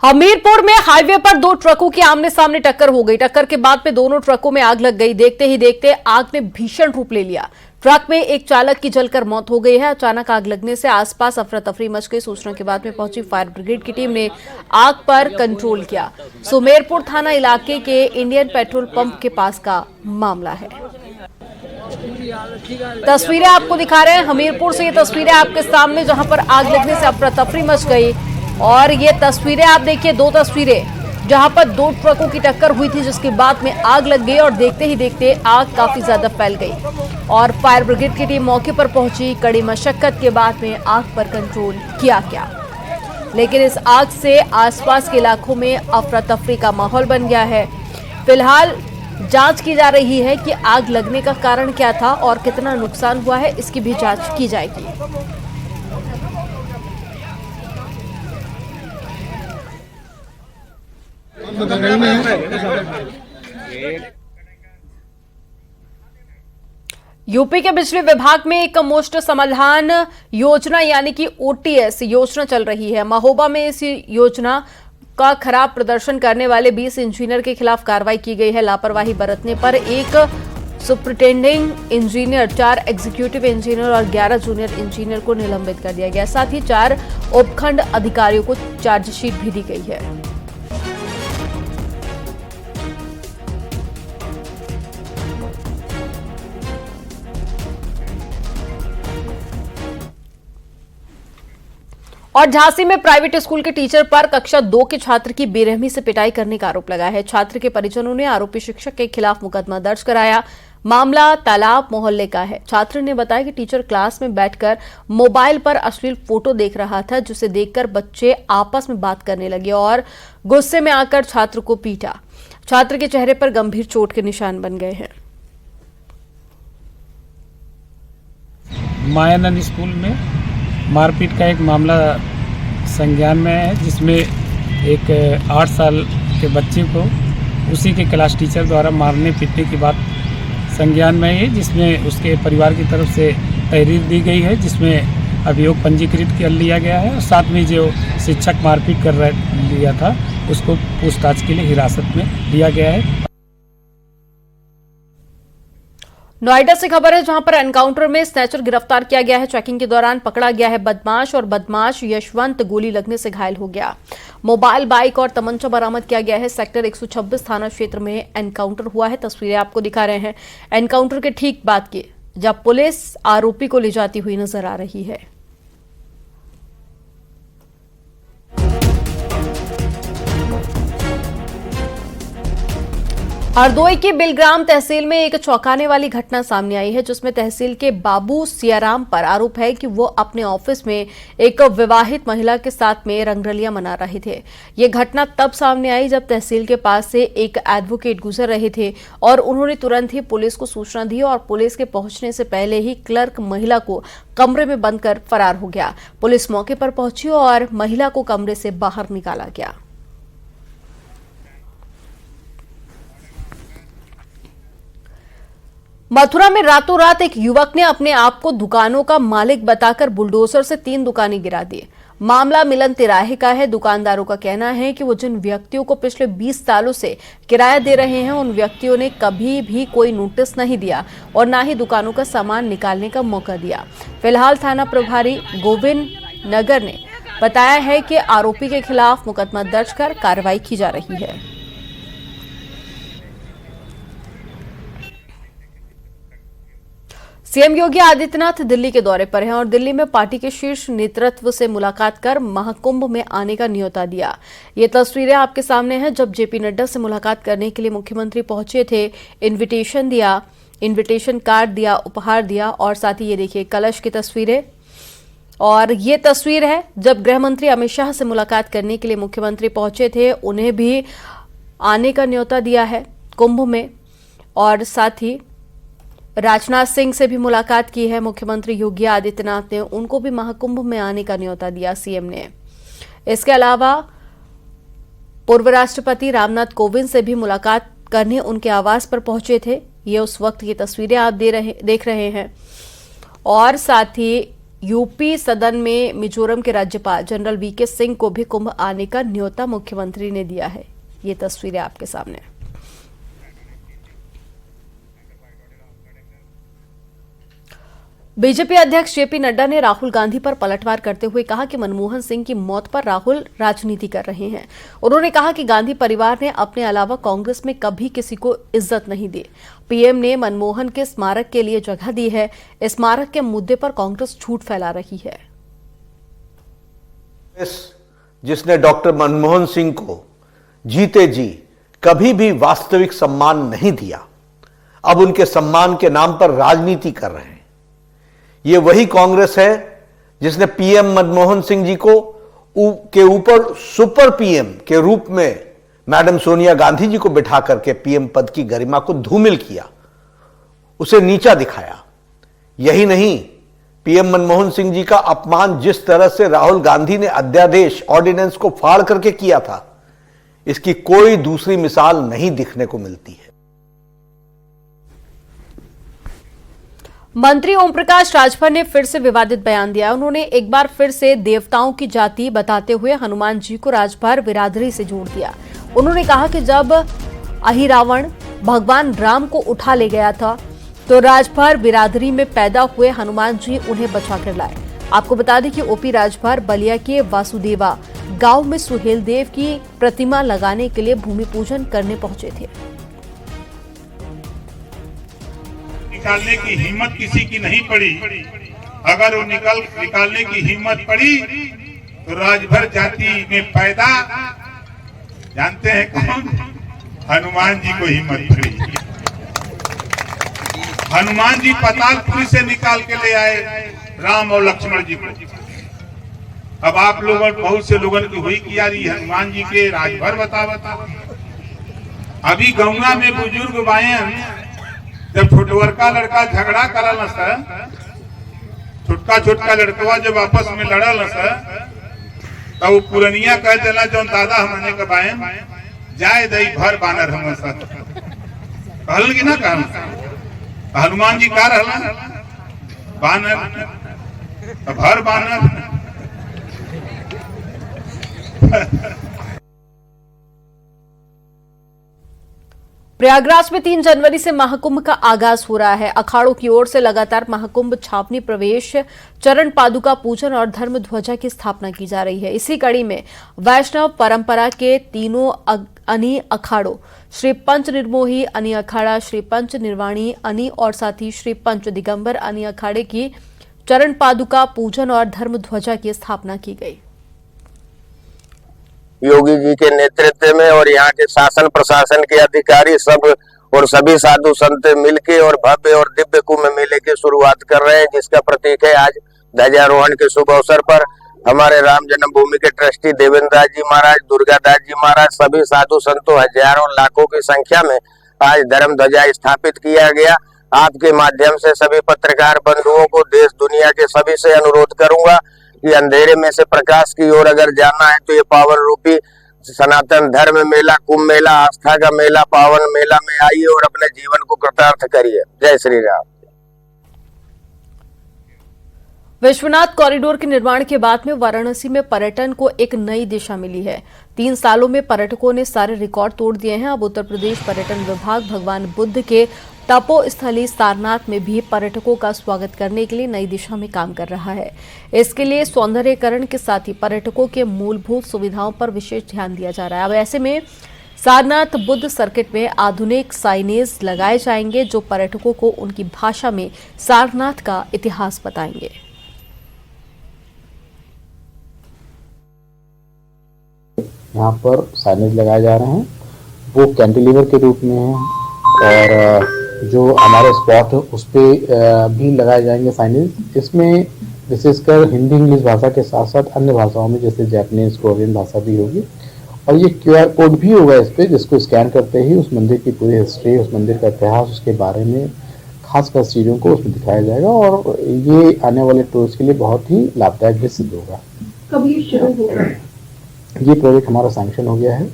हमीरपुर में हाईवे पर दो ट्रकों की आमने सामने टक्कर हो गई। टक्कर के बाद में दोनों ट्रकों में आग लग गई। देखते ही देखते आग ने भीषण रूप ले लिया। ट्रक में एक चालक की जलकर मौत हो गई है। अचानक आग लगने से आसपास अफरा तफरी मच गई। सूचना के बाद में पहुंची फायर ब्रिगेड की टीम ने आग पर कंट्रोल किया। सुमेरपुर थाना इलाके के इंडियन पेट्रोल पंप के पास का मामला है। तस्वीरें आपको दिखा रहे हैं हमीरपुर से। ये तस्वीरें आपके सामने जहां पर आग लगने से अफरा तफरी मच गई। और ये तस्वीरें आप देखिए, दो तस्वीरें जहां पर दो ट्रकों की टक्कर हुई थी, जिसके बाद में आग लग गई और देखते ही देखते आग काफी ज्यादा फैल गई और फायर ब्रिगेड की टीम मौके पर पहुंची। कड़ी मशक्कत के बाद में आग पर कंट्रोल किया गया, लेकिन इस आग से आसपास के इलाकों में अफरा तफरी का माहौल बन गया है। फिलहाल जांच की जा रही है कि आग लगने का कारण क्या था और कितना नुकसान हुआ है, इसकी भी जांच की जाएगी। यूपी के बिजली विभाग में एक मुश्त समाधान योजना यानी कि ओटीएस योजना चल रही है। महोबा में इस योजना का खराब प्रदर्शन करने वाले 20 इंजीनियर के खिलाफ कार्रवाई की गई है। लापरवाही बरतने पर एक सुपरिटेंडिंग इंजीनियर, 4 एग्जीक्यूटिव इंजीनियर और 11 जूनियर इंजीनियर को निलंबित कर दिया गया। साथ ही 4 उपखंड अधिकारियों को चार्जशीट भी दी गई है। और झांसी में प्राइवेट स्कूल के टीचर पर कक्षा 2 के छात्र की बेरहमी से पिटाई करने का आरोप लगा है। छात्र के परिजनों ने आरोपी शिक्षक के खिलाफ मुकदमा दर्ज कराया। मामला तालाब मोहल्ले का है। छात्र ने बताया कि टीचर क्लास में बैठकर मोबाइल पर अश्लील फोटो देख रहा था, जिसे देखकर बच्चे आपस में बात करने लगे और गुस्से में आकर छात्र को पीटा। छात्र के चेहरे पर गंभीर चोट के निशान बन गए हैं। मायानंद स्कूल में मारपीट का एक मामला संज्ञान में है, जिसमें एक 8 साल के बच्चे को उसी के क्लास टीचर द्वारा मारने पीटने की बात संज्ञान में है, जिसमें उसके परिवार की तरफ से तहरीर दी गई है, जिसमें अभियोग पंजीकृत कर लिया गया है और साथ में जो शिक्षक मारपीट कर लिया था उसको पूछताछ के लिए हिरासत में लिया गया है। नोएडा से खबर है, जहां पर एनकाउंटर में स्नैचर गिरफ्तार किया गया है। चेकिंग के दौरान पकड़ा गया है बदमाश और बदमाश यशवंत गोली लगने से घायल हो गया। मोबाइल, बाइक और तमंचा बरामद किया गया है। सेक्टर 126 थाना क्षेत्र में एनकाउंटर हुआ है। तस्वीरें आपको दिखा रहे हैं एनकाउंटर के ठीक बाद की, जब पुलिस आरोपी को ले जाती हुई नजर आ रही है। हरदोई की बिलग्राम तहसील में एक चौंकाने वाली घटना सामने आई है, जिसमें तहसील के बाबू सियाराम पर आरोप है कि वो अपने ऑफिस में एक विवाहित महिला के साथ में रंगरलियां मना रहे थे। ये घटना तब सामने आई जब तहसील के पास से एक एडवोकेट गुजर रहे थे और उन्होंने तुरंत ही पुलिस को सूचना दी और पुलिस के पहुंचने से पहले ही क्लर्क महिला को कमरे में बंद कर फरार हो गया। पुलिस मौके पर पहुंची और महिला को कमरे से बाहर निकाला गया। मथुरा में रातों रात एक युवक ने अपने आप को दुकानों का मालिक बताकर बुलडोजर से 3 दुकानें गिरा दी। मामला मिलन तिराहे का है। दुकानदारों का कहना है कि वो जिन व्यक्तियों को पिछले 20 सालों से किराया दे रहे हैं, उन व्यक्तियों ने कभी भी कोई नोटिस नहीं दिया और न ही दुकानों का सामान निकालने का मौका दिया। फिलहाल थाना प्रभारी गोविंद नगर ने बताया है कि आरोपी के खिलाफ मुकदमा दर्ज कर कार्रवाई की जा रही है। सीएम योगी आदित्यनाथ दिल्ली के दौरे पर हैं और दिल्ली में पार्टी के शीर्ष नेतृत्व से मुलाकात कर महाकुंभ में आने का न्योता दिया। ये तस्वीरें आपके सामने हैं, जब जेपी नड्डा से मुलाकात करने के लिए मुख्यमंत्री पहुंचे थे। इनविटेशन दिया, इनविटेशन कार्ड दिया, उपहार दिया और साथ ही ये देखिए कलश की तस्वीरें। और ये तस्वीर है जब गृह मंत्री अमित शाह से मुलाकात करने के लिए मुख्यमंत्री पहुंचे थे। उन्हें भी आने का न्योता दिया है कुंभ में और साथ ही राजनाथ सिंह से भी मुलाकात की है मुख्यमंत्री योगी आदित्यनाथ ने। उनको भी महाकुंभ में आने का न्योता दिया सीएम ने। इसके अलावा पूर्व राष्ट्रपति रामनाथ कोविंद से भी मुलाकात करने उनके आवास पर पहुंचे थे। ये उस वक्त की तस्वीरें आप देख रहे हैं और साथ ही यूपी सदन में मिजोरम के राज्यपाल जनरल वीके सिंह को भी कुंभ आने का न्योता मुख्यमंत्री ने दिया है। ये तस्वीरें आपके सामने। बीजेपी अध्यक्ष जेपी नड्डा ने राहुल गांधी पर पलटवार करते हुए कहा कि मनमोहन सिंह की मौत पर राहुल राजनीति कर रहे हैं। उन्होंने कहा कि गांधी परिवार ने अपने अलावा कांग्रेस में कभी किसी को इज्जत नहीं दी। पीएम ने मनमोहन के स्मारक के लिए जगह दी है। स्मारक के मुद्दे पर कांग्रेस झूठ फैला रही है। जिसने डॉक्टर मनमोहन सिंह को जीते जी कभी भी वास्तविक सम्मान नहीं दिया, अब उनके सम्मान के नाम पर राजनीति कर रहे हैं। ये वही कांग्रेस है जिसने पीएम मनमोहन सिंह जी को के ऊपर सुपर पीएम के रूप में मैडम सोनिया गांधी जी को बिठा करके पीएम पद की गरिमा को धूमिल किया, उसे नीचा दिखाया। यही नहीं, पीएम मनमोहन सिंह जी का अपमान जिस तरह से राहुल गांधी ने अध्यादेश ऑर्डिनेंस को फाड़ करके किया था, इसकी कोई दूसरी मिसाल नहीं दिखने को मिलती है। मंत्री ओम प्रकाश राजभर ने फिर से विवादित बयान दिया। उन्होंने एक बार फिर से देवताओं की जाति बताते हुए हनुमान जी को राजभर बिरादरी से जोड़ दिया। उन्होंने कहा कि जब अहिरावण भगवान राम को उठा ले गया था तो राजभर बिरादरी में पैदा हुए हनुमान जी उन्हें बचा कर लाए। आपको बता दें कि ओपी राजभर बलिया के वासुदेवा गांव में सुहेल देव की प्रतिमा लगाने के लिए भूमि पूजन करने पहुंचे थे। निकालने की हिम्मत किसी की नहीं पड़ी। अगर वो निकालने की हिम्मत पड़ी तो राजभर जाति में पैदा, जानते हैं कौन? हनुमान जी को हिम्मत पड़ी। हनुमान जी पातालपुरी से निकाल के ले आए राम और लक्ष्मण जी को। अब आप लोगों, बहुत से लोगों की हुई कि यार ये हनुमान जी के राजभर बता। अभी गंगा में बुजुर्ग बायन जब छोटवरका लड़का झगड़ा करल न सर, छोटका लड़कवा जब आपस में लड़ल न सर, तब वो पुरनिया कह देला जो दादा हमने के बायन जाए दई भर बानर हम सर कहल कि ना कहल। हनुमान जी का रहला बानर, भर बानर। प्रयागराज में 3 जनवरी से महाकुंभ का आगाज हो रहा है। अखाड़ों की ओर से लगातार महाकुंभ छावनी प्रवेश, चरण पादुका पूजन और धर्म ध्वजा की स्थापना की जा रही है। इसी कड़ी में वैष्णव परंपरा के तीनों अनी अखाड़ों श्री पंच निर्मोही अनी अखाड़ा, श्री पंच निर्वाणी अनी और साथ ही श्री पंच दिगंबर अनी अखाड़े की चरण पादुका पूजन और धर्म ध्वजा की स्थापना की गई। योगी जी के नेतृत्व में और यहाँ के शासन प्रशासन के अधिकारी सब और सभी साधु संत मिलके और भव्य और दिव्य कुंभ मेले की शुरुआत कर रहे हैं, जिसका प्रतीक है आज ध्वजारोहण के शुभ अवसर पर हमारे राम जन्मभूमि के ट्रस्टी देवेंद्र दास जी महाराज, दुर्गादास जी महाराज, सभी साधु संतों हजारों लाखों की संख्या में आज धर्म ध्वजा स्थापित किया गया। आपके माध्यम से सभी पत्रकार बंधुओं को देश दुनिया के सभी से अनुरोध करूंगा कि अंधेरे में से प्रकाश की ओर अगर जाना है तो ये पावन रूपी सनातन धर्म मेला, कुंभ मेला, आस्था का मेला, पावन मेला में आइए और अपने जीवन को कृतार्थ करिए। जय श्री राम। विश्वनाथ कॉरिडोर के निर्माण के बाद में वाराणसी में पर्यटन को एक नई दिशा मिली है। 3 सालों में पर्यटकों ने सारे रिकॉर्ड तोड़ दिए हैं। अब उत्तर प्रदेश पर्यटन विभाग भगवान बुद्ध के तपोस्थली सारनाथ में भी पर्यटकों का स्वागत करने के लिए नई दिशा में काम कर रहा है। इसके लिए सौंदर्यीकरण के साथ ही पर्यटकों के मूलभूत सुविधाओं पर विशेष ध्यान दिया जा रहा है। अब ऐसे में सारनाथ बुद्ध सर्किट में आधुनिक साइनेज लगाए जाएंगे जो पर्यटकों को उनकी भाषा में सारनाथ का इतिहास बताएंगे। यहाँ पर साइनेज लगाए जा रहे हैं, वो कैंटिलीवर के रूप में है और जो हमारे स्पॉट है उस पर भी लगाए जाएंगे साइनेज। इसमें विशेषकर हिंदी इंग्लिश भाषा के साथ साथ अन्य भाषाओं में जैसे जापानीज, कोरियन भाषा भी होगी और ये QR कोड भी होगा इस पर, जिसको स्कैन करते ही उस मंदिर की पूरी हिस्ट्री, उस मंदिर का इतिहास, उसके बारे में खास चीज़ों को उसमें दिखाया जाएगा और ये आने वाले टूरिस्ट के लिए बहुत ही लाभदायक भी सिद्ध होगा। कब ये शुरू होगा? ये प्रोजेक्ट हमारा सैंक्शन हो गया है